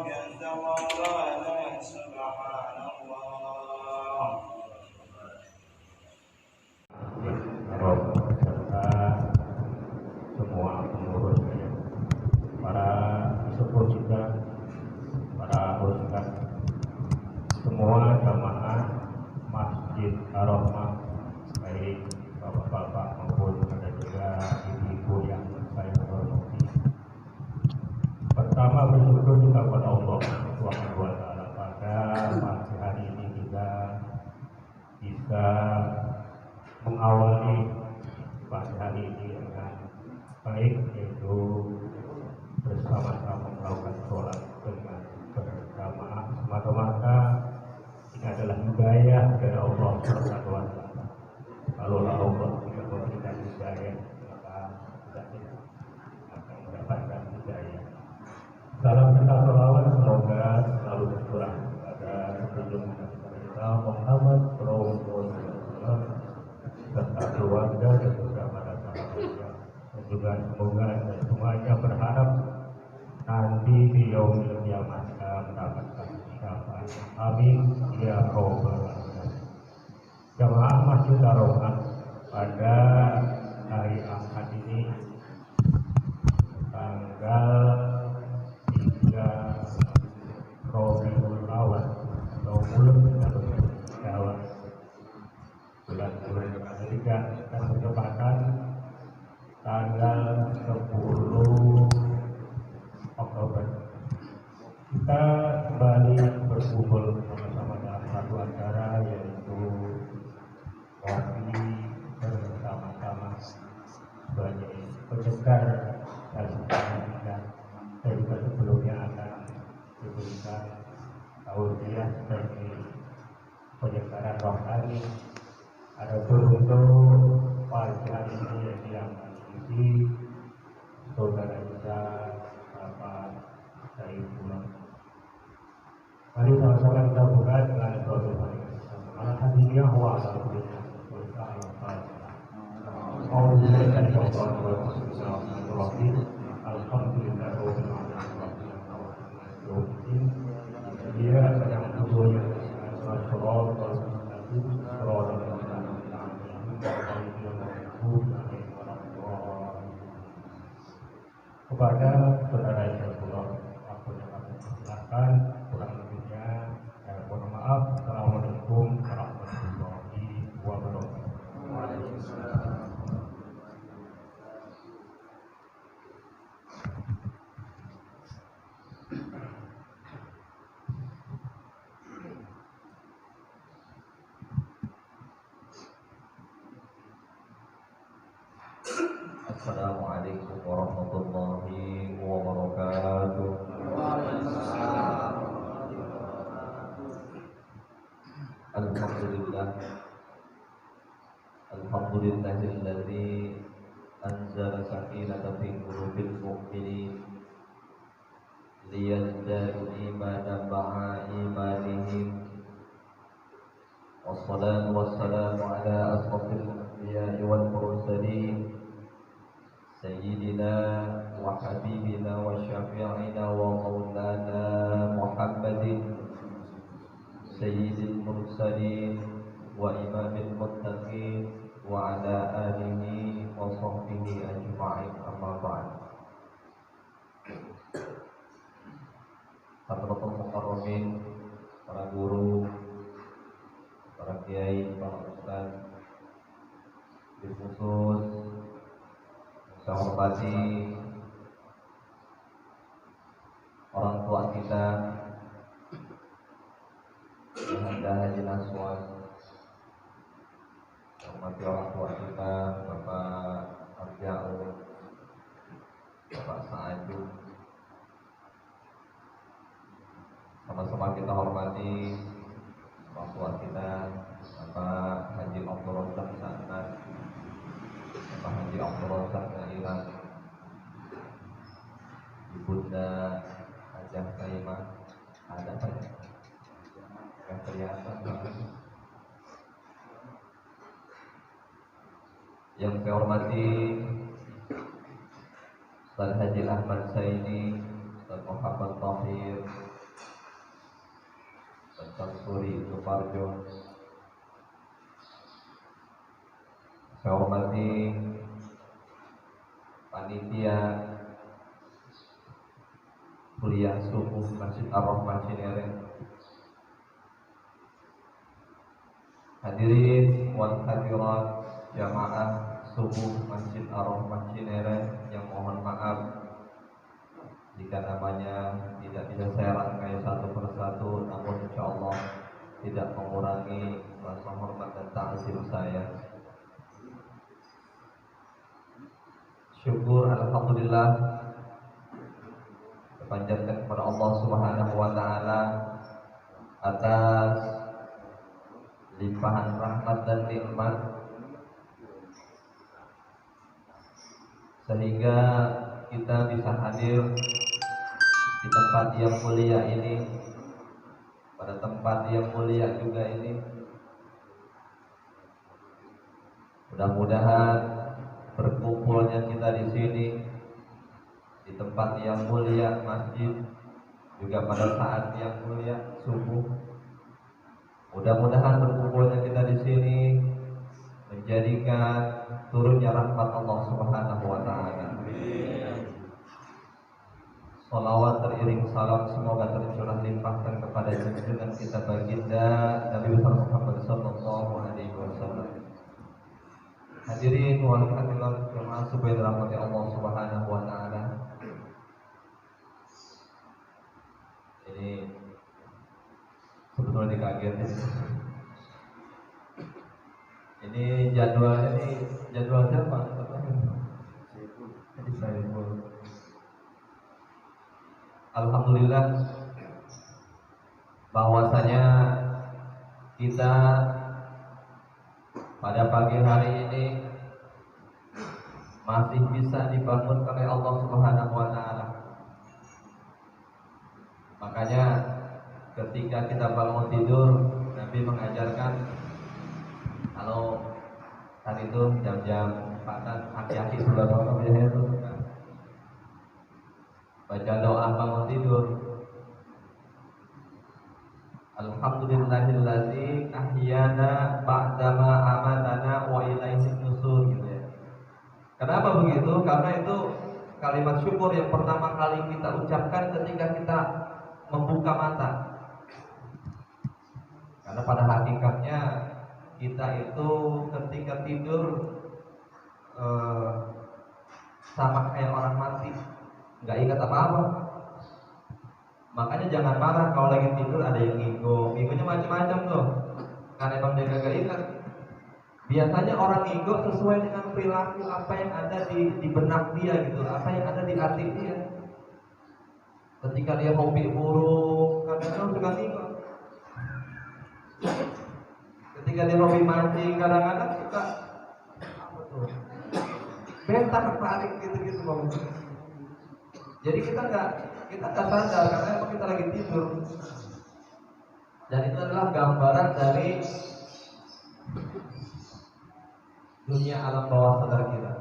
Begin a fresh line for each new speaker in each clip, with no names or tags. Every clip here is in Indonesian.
جل وعلا سبحان الله.
Serta semua pengurusnya, para sepuh juga, para ustaz, semua jamaah Masjid Ar-Rahmah, baik bapak-bapak maupun ada juga ibu-ibu yang saya hormati. Pertama bersyukur juga kepada Allah Subhanahu wa taala pada pagi hari ini kita bisa mengawali pagi hari ini dengan baik, yaitu bersama-sama melakukan sholat dengan berjamaah semata-mata. Ini adalah hidayah dari Allah Subhanahu wa taala. Kalau Allah tidak memberikan hidayah, maka kita akan mendapatkan hidayah. Salam kita selawat semoga selalu tercurah pada junjungan kita Muhammad Sallallahu Alaihi Wasallam serta keluarga dan juga para sahabatnya, dan juga semoga dan semuanya berharap nanti di yaumil qiyamah kita mendapatkan syafaat. Amin ya rabbal alamin. Jamaah Masjid Ar-Rahmah, pada hari Ahad ini tanggal 3 Rabiul Awal atau bulan Syawal, bulan ketiga, dan bertepatan tanggal 10 Oktober. Kita kembali berkumpul bersama dalam satu acara, yaitu ngopi bersama-sama sebagai penyegar dan kita, dan juga sebelumnya akan diberikan tausiah sebagai penyegaran rohani. Ada untuk pagi hari ini yang diisi saudara kita Bapak Saifullah. Mari sama-sama kita buka dengan doa Alhamdulillah wa alhamdulillah. Dia yang tujuannya kepada saudara Saifullah, aku yang akan silakan, kurang lebihnya saya mohon maaf. Assalamualaikum warahmatullahi wabarakatuh.
Assalamualaikum warahmatullahi wabarakatuh. Alhamdulillah, alhamdulillahilladzi anzala sakinata fi qulubil mu'minin liyazdadu imanan ma'a imanihim. Wassalatu wassalamu ala asrafil anbiya'i wal mursalin Sayyidina wa habibina wa syafi'ina wa maulana Muhammadin Sayyidil mursalin wa imamil muttaqin wa ala alihi wa sahbihi ajma'in, amma ba'd. Hadratul mukarramin, para guru, para kiai, para ustaz, khusus saya hormati orang tua kita, Anda Haji Naswan. Saya hormati orang tua kita, Bapak Arjaul, Bapak Sa'adu. Sama-sama kita hormati orang tua kita, Bapak Haji Abdul Razak Sa'ad, Bapak Haji Abdul Razak Naila, Ibunda Hajah Kaimah. Ada apa ya? Yang kelihatan banget. Yang saya hormati Ustaz Haji Ahmad Saidi, Ustaz Muhammad Tahir, Samsuri Suparjo. Saya hormati panitia kuliah subuh Masjid Ar-Rahman Cinere, hadirin wal hadirat jamaah subuh Masjid Ar-Rahman Cinere yang mohon maaf jika namanya tidak bisa saya rangkai satu persatu, namun insya Allah tidak mengurangi rasa hormat dan ta'zim saya. Syukur alhamdulillah panjatkan kepada Allah Subhanahu wa taala atas limpahan rahmat dan nikmat sehingga kita bisa hadir di tempat yang mulia ini, pada tempat yang mulia juga ini. Mudah-mudahan berkumpulnya kita di sini di tempat yang mulia masjid, juga pada saat yang mulia subuh. Mudah-mudahan berkumpulnya kita di sini menjadikan turunnya rahmat Allah Subhanahu wa taala. Salawat teriring salam semoga tercurah limpahkan kepada junjungan kita baginda Nabi Muhammad sallallahu alaihi wasallam. Hadirin wal hadirat jemaah subhanahu rahmati Allah Subhanahu wa taala. Ini sebetulnya dikagetin. Ini jadwal siapa? Jadi saya alhamdulillah bahwasanya kita pada pagi hari ini masih bisa dibangun oleh Allah Subhanahu wa taala. Makanya ketika kita bangun tidur, Nabi mengajarkan kalau tadi itu jam-jam 4-an aki-aki sudah bangun biasanya itu baca doa bangun tidur. Alhamdulillahillazi ahyana ba'dama amatana wa ilaihi nusur gitu ya. Kenapa begitu? Karena itu kalimat syukur yang pertama kali kita ucapkan ketika kita membuka mata. Karena pada hakikatnya kita itu ketika tidur sama kayak orang mati, nggak ingat apa-apa. Makanya jangan marah kalau lagi tidur ada yang ngigonya macam-macam tuh. Karena emang dia gak ingat. Biasanya orang ngigo sesuai dengan perilaku apa yang ada di benak dia gitu, apa yang ada di hati dia. Ketika dia hobi burung, kadang-kadang suka ngigo. Ketika dia hobi mancing, kadang-kadang suka apa tuh? Bentak tarik gitu-gitu bang. Jadi kita nggak sadar karena emang kita lagi tidur. Dan itu adalah gambaran dari dunia alam bawah sadar kita.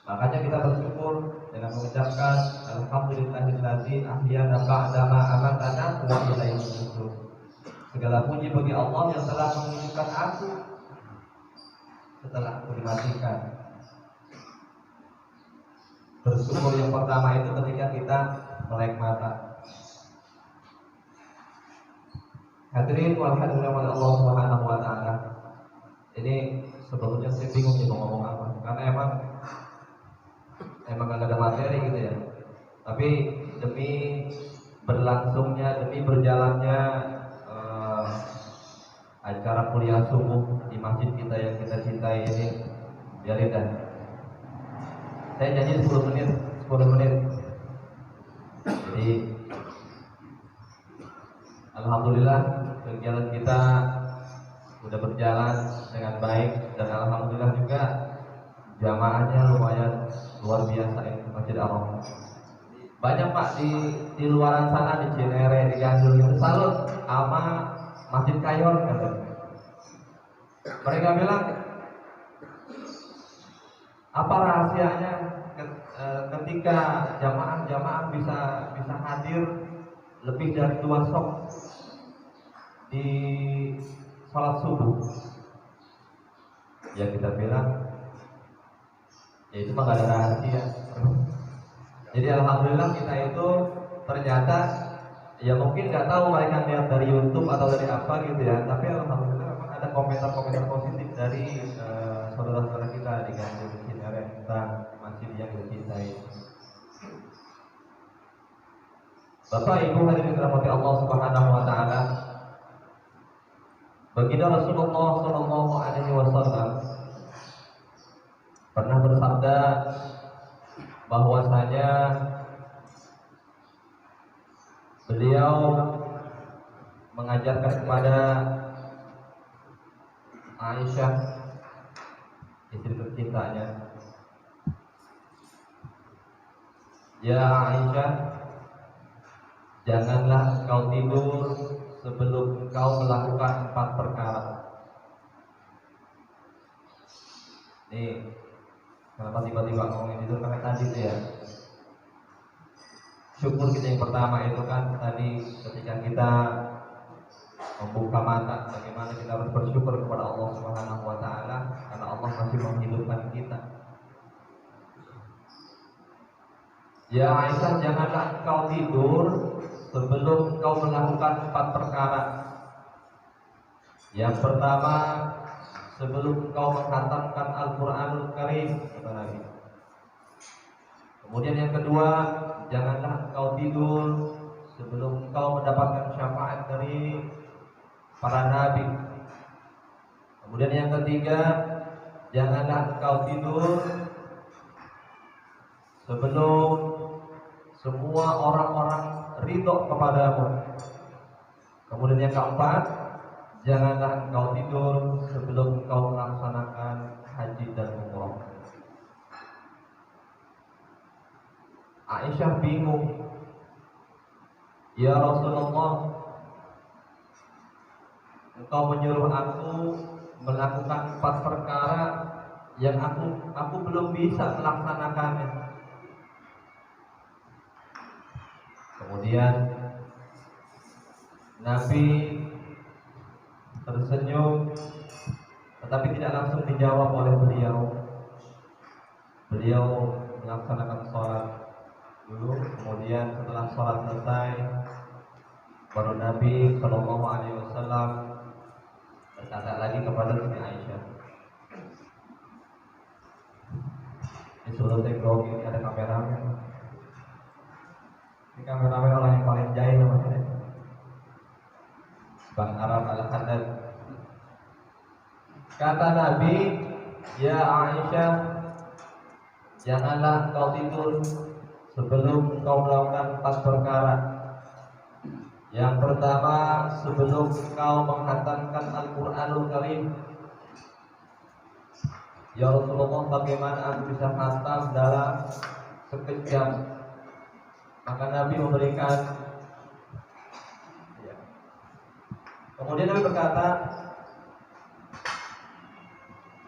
Makanya kita bersyukur dengan mengucapkan alhamdulillahillazi ahyana ba'da ma amatana wa ilaihi nusur. Segala puji bagi Allah yang telah menghidupkan aku setelah aku dimatikan. Bersyukur yang pertama itu ketika kita melek mata. Hadirin wal hadirat Allah Subhanahu wa taala. Ini sebetulnya saya bingung nih mau ngomong apa. Karena emang gak ada materi gitu ya. Tapi demi berlangsungnya, demi berjalannya acara kuliah subuh di masjid kita yang kita cintai ini, biarin dah. Saya janji 10 menit. Jadi alhamdulillah kegiatan kita sudah berjalan dengan baik dan alhamdulillah juga jamaahnya lumayan luar biasa ini Masjid Ar-Rahman. Banyak Pak di luaran sana di Cinere, di Gandul itu salut sama Masjid Kayon katanya. Mereka bilang apa rahasianya ketika jamaah bisa hadir lebih dari 2 sok di sholat subuh. Ya kita bilang, ya itu mah gak ada rahasia. Jadi alhamdulillah kita itu ternyata, ya mungkin nggak tahu mereka lihat dari YouTube atau dari apa gitu ya, tapi alhamdulillah memang ada komentar-komentar positif dari saudara-saudara kita di Ganjil Cinere tentang masjid yang kita cintai. Bapak Ibu hadirin dirahmati Allah Subhanahu wa taala. Baginda Rasulullah sallallahu alaihi wasallam pernah bersabda bahwasanya beliau mengajarkan kepada Aisyah, istri tercintanya, "Ya Aisyah, janganlah engkau tidur sebelum engkau melakukan 4 perkara." Nih, kenapa tiba-tiba ngomongin itu? Karena tadi itu ya, syukur kita yang pertama itu kan tadi ketika kita membuka mata, bagaimana kita harus bersyukur kepada Allah Subhanahu wa taala karena Allah masih menghidupkan kita. Ya Aisyah, janganlah engkau tidur sebelum engkau melakukan 4 perkara. Yang pertama, sebelum engkau menghatamkan Al-Qur'anul Karim, kata Nabi. Kemudian yang kedua, janganlah engkau tidur sebelum engkau mendapatkan syafaat dari para nabi. Kemudian yang ketiga, janganlah engkau tidur sebelum semua orang-orang ridho kepadamu. Kemudian yang keempat, janganlah engkau tidur sebelum engkau melaksanakan haji dan umrah. Aisyah bingung, "Ya Rasulullah, engkau menyuruh aku melakukan 4 perkara yang aku belum bisa melaksanakannya." Kemudian Nabi tersenyum, tetapi tidak langsung dijawab oleh beliau. Beliau melaksanakan sholat dulu, kemudian setelah sholat selesai, baru Nabi Shallallahu Alaihi Wasallam berkata lagi kepada Siti Aisyah. Di sebelah saya ini ada kameramen. Ini kameramen orang yang paling jahil namanya, Bang Arab Al-Haddad. Kata Nabi, "Ya Aisyah, janganlah kau tidur sebelum kau melakukan 4 perkara. Yang pertama, sebelum kau menghatamkan Al-Qur'anul Karim." "Ya Rasulullah, bagaimana aku bisa khatam dalam sekejam?" Maka Nabi memberikan, ya. Kemudian Nabi berkata,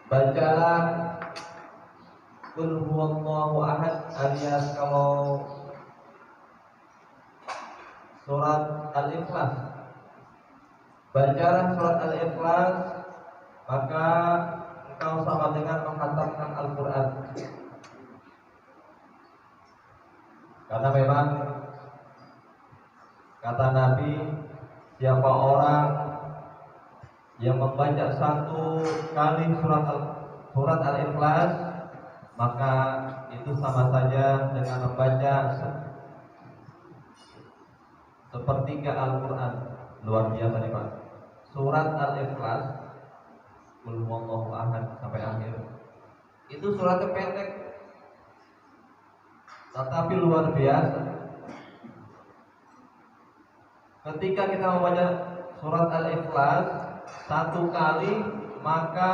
"Bacalah Qul huwallahu ahad," alias kalau surat Al-Ikhlas. Bacalah surat Al-Ikhlas, maka engkau sama dengan menghatamkan Al-Quran. Karena memang kata Nabi, siapa orang yang membaca 1 kali surat Al-Ikhlas, maka itu sama saja dengan membaca sepertiga Al-Quran. Luar biasa nih Pak. Surat Al-Ikhlas, Qul huwallahu ahad sampai akhir. Itu suratnya pendek, tetapi luar biasa. Ketika kita membaca surat Al-Ikhlas 1 kali, maka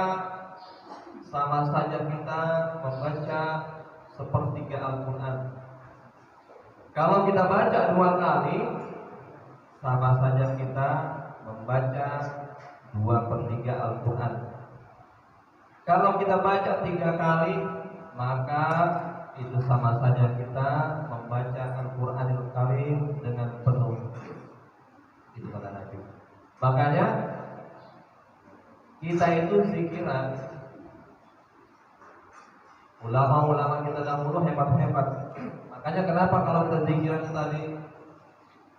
sama saja kita membaca sepertiga Al-Quran. Kalau kita baca 2 kali, sama saja kita membaca 2/3 Al-Quran. Kalau kita baca 3 kali, maka itu sama saja kita membaca Al-Quranul Karim dengan penuh. Makanya kita itu zikiran. Ulama-ulama kita dahulu hebat-hebat. Makanya kenapa kalau kita zikiran tadi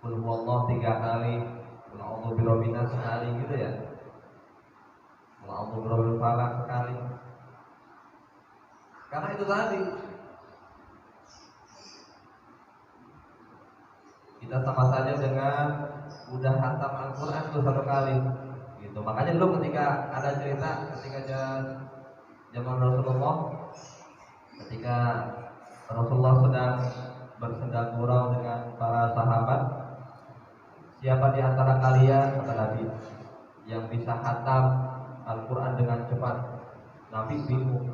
Qul huwallahu 3 kali, Qul a'udzu birabbil nas sekali gitu ya. Qul a'udzu birabbil falaq sekali. Karena itu tadi kita sama saja dengan udah hatam Al-Quran itu 1 kali gitu. Makanya dulu ketika ada cerita ketika zaman Rasulullah, ketika Rasulullah sedang bersenda gurau dengan para sahabat, siapa di antara kalian, kata Nabi, yang bisa hatam Al-Quran dengan cepat? Nabi bingung,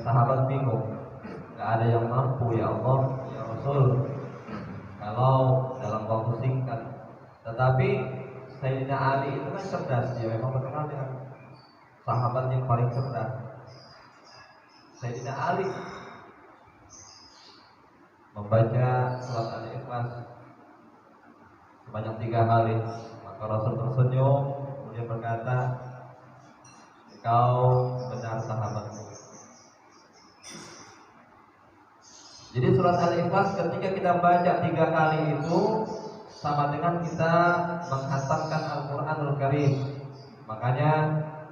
sahabat bingung, gak ada yang mampu ya Allah, ya Rasul, kalau dalam waktu singkat. Tetapi Sayyidina Ali itu kan cerdas, dia memang terkenal dengan sahabat yang paling cerdas. Sayyidina Ali membaca surat Al-Ikhlas sebanyak 3 kali. Maka Rasul tersenyum kemudian berkata, "Kau benar sahabatku." Jadi surat Al-Ikhlas ketika kita baca 3 kali itu sama dengan kita menghatamkan Al-Qur'anul Karim. Makanya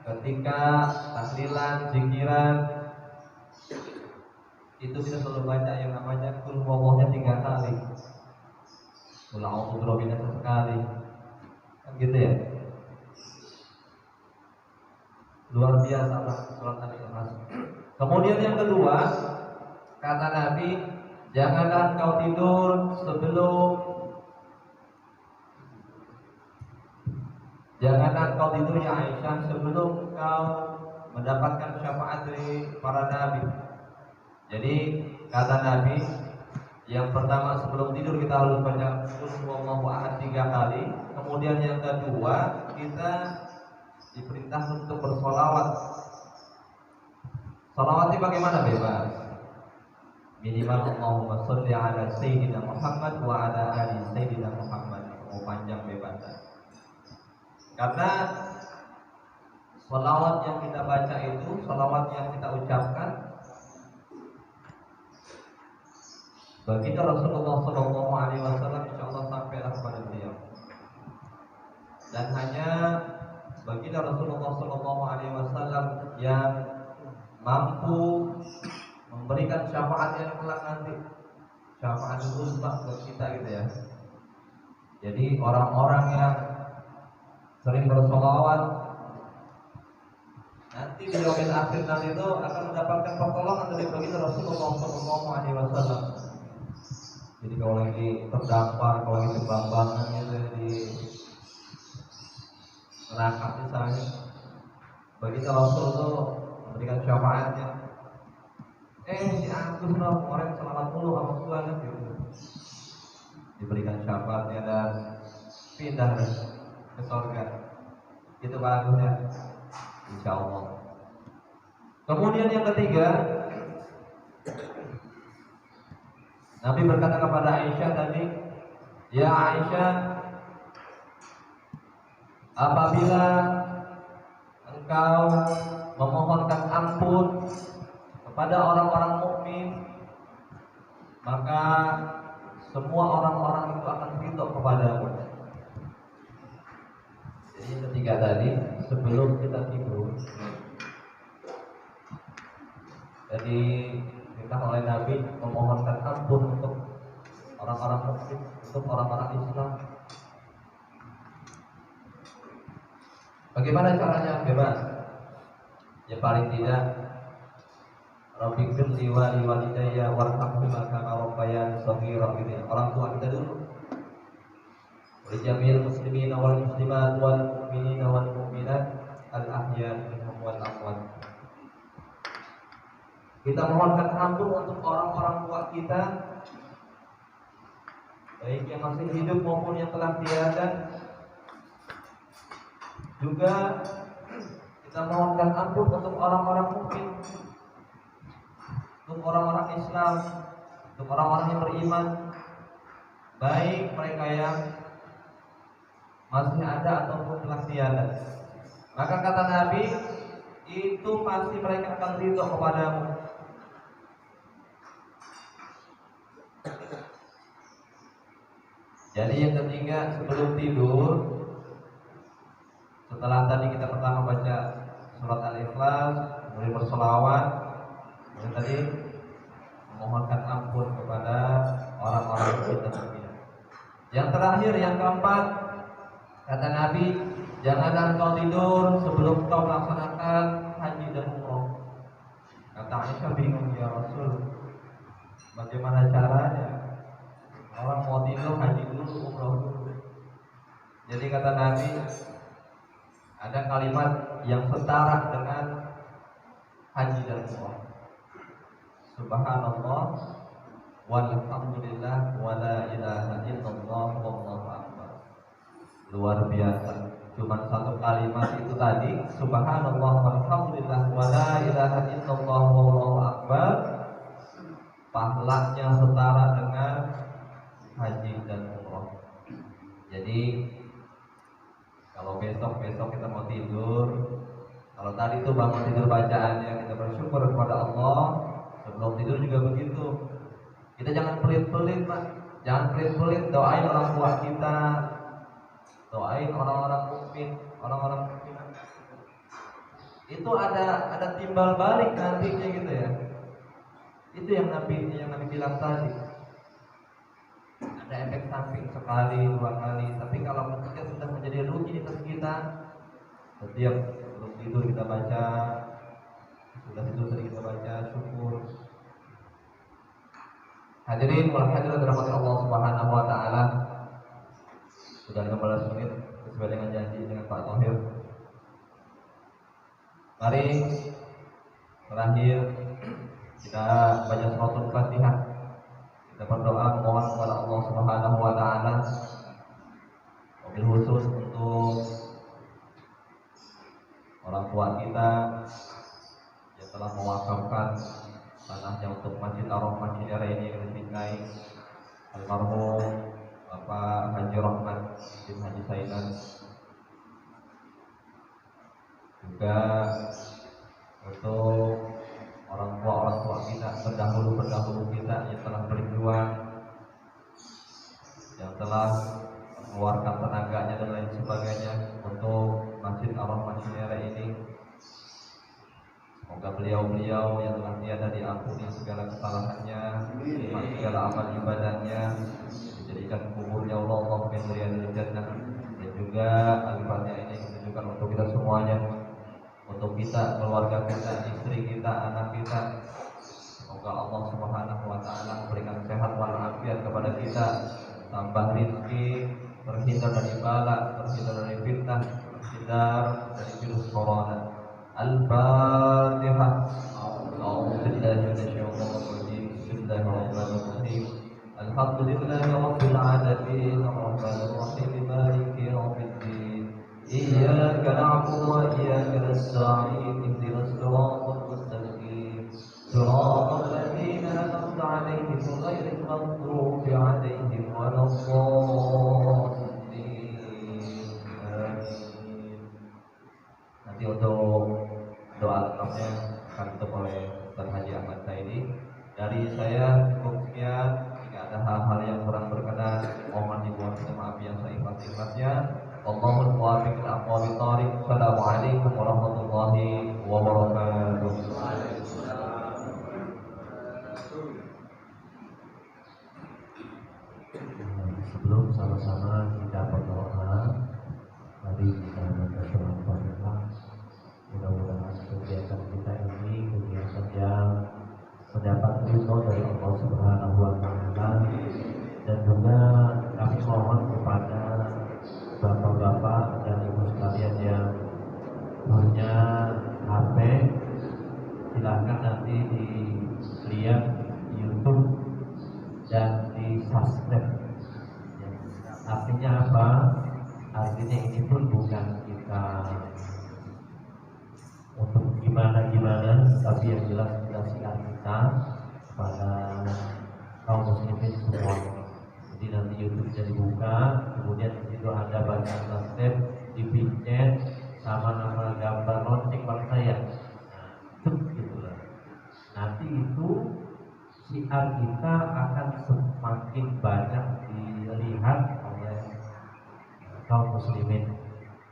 ketika tahlilan, zikiran itu kita selalu baca yang namanya Qul huwallahu 3 kali. Qul a'udzu birabbil nas sekali. Kan gitu ya. Luar biasa surat Al-Ikhlas. Kemudian yang kedua, kata Nabi, janganlah kau tidur ya Aisyah sebelum kau mendapatkan syafaat dari para nabi. Jadi kata Nabi, yang pertama sebelum tidur kita harus baca Qul huwallahu ahad 3 kali. Kemudian yang kedua kita diperintah untuk bersolawat. Solawatnya bagaimana? Bebas. Minimal Allahumma sholli ala Sayyidina Muhammad wa ala ali Sayyidina Muhammad. Mau panjang bebas. Karena sholawat yang kita baca itu, sholawat yang kita ucapkan, baginda Rasulullah SAW insya Allah sampailah kepada beliau. Dan hanya baginda Rasulullah SAW yang mampu memberikan syafaat yang kelak nanti, syafaat uzma buat kita gitu ya. Jadi orang-orang yang sering bersolawat nanti di yaumil akhir nanti itu akan mendapatkan pertolongan dari baginda Rasulullah SAW. Jadi kalau lagi terdampar, kalau lagi terbang-bangan gitu di neraka misalnya, baginda Rasul itu memberikan syafaatnya. Si Agus dong, orang selamat mulu sama Tuhan gitu. Diberikan syafaatnya dan pindah ke surga. Itu bagusnya, insya Allah. Kemudian yang ketiga, Nabi berkata kepada Aisyah tadi, ya Aisyah, apabila engkau memohonkan ampun kepada orang-orang mukmin, maka semua orang-orang itu akan ridho kepadamu. Jadi yang ketiga tadi, sebelum kita tidur, jadi kita oleh Nabi memohonkan ampun untuk orang-orang mukmin, untuk orang-orang Islam. Bagaimana caranya? Bebas. Ya paling tidak, Rabbi firli wa li walidayya warhamhuma kama rabbayani shaghira. Orang tua kita dulu. Wa jami'il muslimin wal muslimat wal mu'minin wal mu'minat al ahya minhum wal amwat. Kita mohonkan ampun untuk orang-orang tua kita, baik yang masih hidup maupun yang telah tiada. Juga kita mohonkan ampun untuk orang-orang mukmin, untuk orang-orang Islam, untuk orang-orang yang beriman, baik mereka yang masih ada ataupun telah tiada. Maka kata Nabi, itu pasti mereka akan ridho kepadamu. Jadi yang ketiga, sebelum tidur, setelah tadi kita pertama baca surat Al-Ikhlas, kemudian bersolawat, kemudian tadi memohonkan ampun kepada orang-orang yang kita berbeda. Yang terakhir, yang keempat, kata Nabi, janganlah engkau tidur sebelum kau melaksanakan haji dan umroh. Kata Aisyah, bingung ya Rasul, bagaimana caranya? Orang mau tidur haji dulu, umroh dulu. Jadi kata Nabi, ada kalimat yang setara dengan haji dan umroh. Subhanallah walhamdulillah wala ilaha illallah wallahu akbar. Luar biasa. Cuma satu kalimat itu tadi, subhanallah walhamdulillah wala ilaha illallah wallahu akbar, pahalanya setara dengan haji dan umroh. Jadi kalau besok kita mau tidur, kalau tadi itu bangun tidur bacaannya kita bersyukur kepada Allah. Sebelum tidur juga begitu. Kita jangan pelit-pelit, Pak. Jangan pelit-pelit, doain orang tua kita, doain orang-orang mukmin, orang-orang mukminah. Itu ada timbal balik nantinya gitu ya. Itu yang Nabi bilang tadi. Ada efek samping sekali, dua kali. Tapi kalau ketika sudah menjadi rutinitas kita, setiap sebelum tidur kita baca, sudah tidur tadi kita baca, syukur. Hadirin wal hadirat dirahmati Allah Subhanahu wa taala. Sudah 15 menit sesuai dengan janji dengan Pak Thohir. Mari terakhir kita baca suratul Fatihah. Kita berdoa mohon kepada Allah Subhanahu wa taala wabil khusus untuk orang tua kita yang telah mewakafkan tanahnya untuk Masjid Ar-Rahman Cinere ini yang dicintai almarhum Bapak Haji Rahmat bin Haji Saidan, juga untuk orang tua kita pendahulu kita yang telah berjuang, yang telah mengeluarkan tenaganya dan lain sebagainya untuk Masjid Ar-Rahman Cinere ini. Semoga beliau-beliau yang telah tiada diampuni segala kesalahannya, segala amal ibadahnya, dijadikan kuburnya Allah min riyadil jannah. Dan juga Al-Fatihah ini ditujukan untuk kita semuanya, untuk kita, keluarga kita, istri kita, anak kita. Semoga Allah Subhanahu wa taala memberikan sehat walafiat kepada kita, tambah rezeki, terhindar dari bala, terhindar dari fitnah, terhindar dari virus corona. Al-Fatihah. A'udzu billahi minasyaitonir rajim. Bismillahirrahmanirrahim. Alhamdulillahi rabbil alamin, arrahmanir rahim, maliki yaumiddin. Iyyaka na'budu wa iyyaka nasta'in. Ihdinas siratal mustaqim. Siratal ladzina an'amta 'alaihim ghairil maghdubi 'alaihim waladdallin. Nanti untuk doa lengkapnya akan ditutup oleh Ustaz Haji Ahmad Saidi. Dari saya cukup sekian. Jika ada hal-hal yang kurang berkenan, mohon dibuat maaf yang seikhlas-ikhlasnya. Allahumma muwaffiq ila aqwamit thariq. Assalamualaikum warahmatullahi wabarakatuh.
Sebelum sama-sama kita berdoa, mari kita membaca Al-Fatihah. Mudah-mudahan kegiatan kita ini kegiatan yang mendapat ridho dari Allah Subhanahu wa taala. Dan juga kami mohon kepada bapak-bapak dan ibu sekalian yang punya HP, silakan nanti dilihat di YouTube dan di subscribe. Artinya apa? Artinya ini pun bukan kita untuk gimana-gimana, tapi yang jelas kita siar kita kepada kaum muslimin semua. Jadi nanti YouTube jadi buka, kemudian di situ
itu ada bacaan tasbih di pincet sama nama gambar lonceng bang saya. Nah, gitulah. Nanti itu syiar kita akan semakin banyak dilihat oleh kaum muslimin,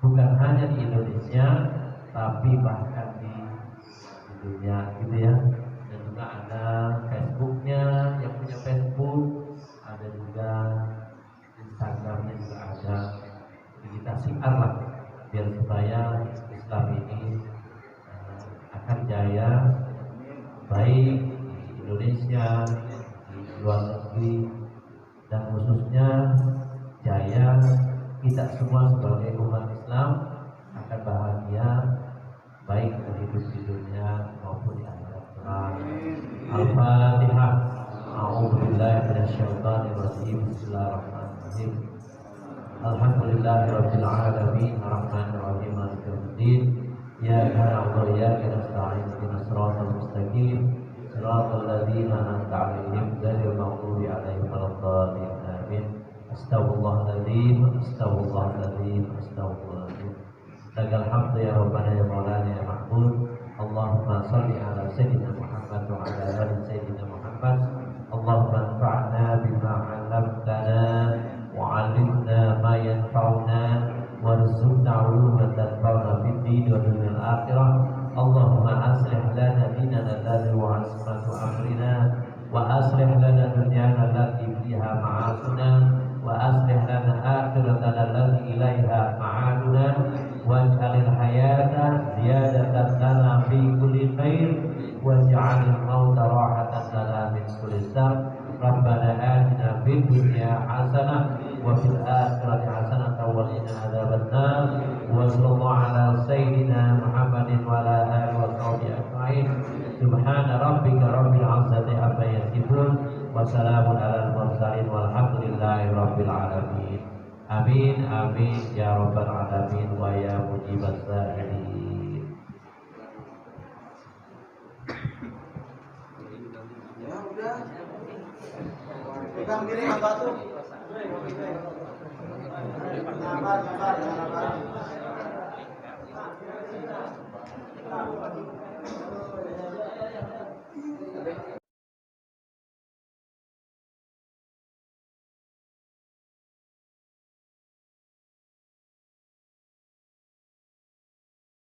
bukan hanya di Indonesia tapi bahkan di dunia gitu ya. Dan juga ada Facebooknya, yang punya Facebook, ada juga Instagramnya juga ada. Jadi kita syiar lah biar supaya Islam ini akan jaya baik di Indonesia, di luar negeri, dan khususnya jaya kita semua sebagai umat Islam akan bahagia baik hidup di dunia maupun di akhirat. Al-Fatihah. A'udzubillahi minasyaitonir rajim. Bismillahirrahmanirrahim. Alhamdulillahirabbil alamin arrahmanir rahim maliki yaumiddin. Iyyaka na'budu wa iyyaka nasta'in ihdinas siratal mustaqim siratal ladzina an'amta 'alaihim ghairil maghdubi 'alaihim waladdallin. Amin. Astaghfirullahaladzim, astaghfirullahaladzim, astaghfirullahaladzim. Lakal hamdu ya Rabbana ya Maulana ya Mahmud. Allahumma salli ala Sayyidina Muhammad wa ala ali Sayyidina Muhammad. Allahumma anfa'na bima 'allamtana wa 'allimna ma yanfa'una warzuqna 'uluman tanfa'una fid din wa dunyal akhirah. Allahumma aslih lana dinana alladhi huwa 'ismatu amrina wa aslih lana dunyana allati fiha ma'asuna wa aslih lana akhiratana allati ilaiha ma'aduna waj'alil hayata ziyadatan lana fi kulli khair waj'alil mauta rahatan lana min kulli shar. Rabbana atina fid dunya hasanah wa fil akhirati hasanah wa qina adzabannar. Wa sallallahu ala sayyidina Muhammadin wa ala alihi wa sahbihi ajma'in. Subhana rabbika rabbil 'izzati amma yasifun wa salamun alal mursalin walhamdulillahi rabbil alamin. Amin amin ya rabbal alamin wa ya mujibas sa'ilin.
Ya udah. Pegang diri batu. Nyabar, nyabar, nyabar.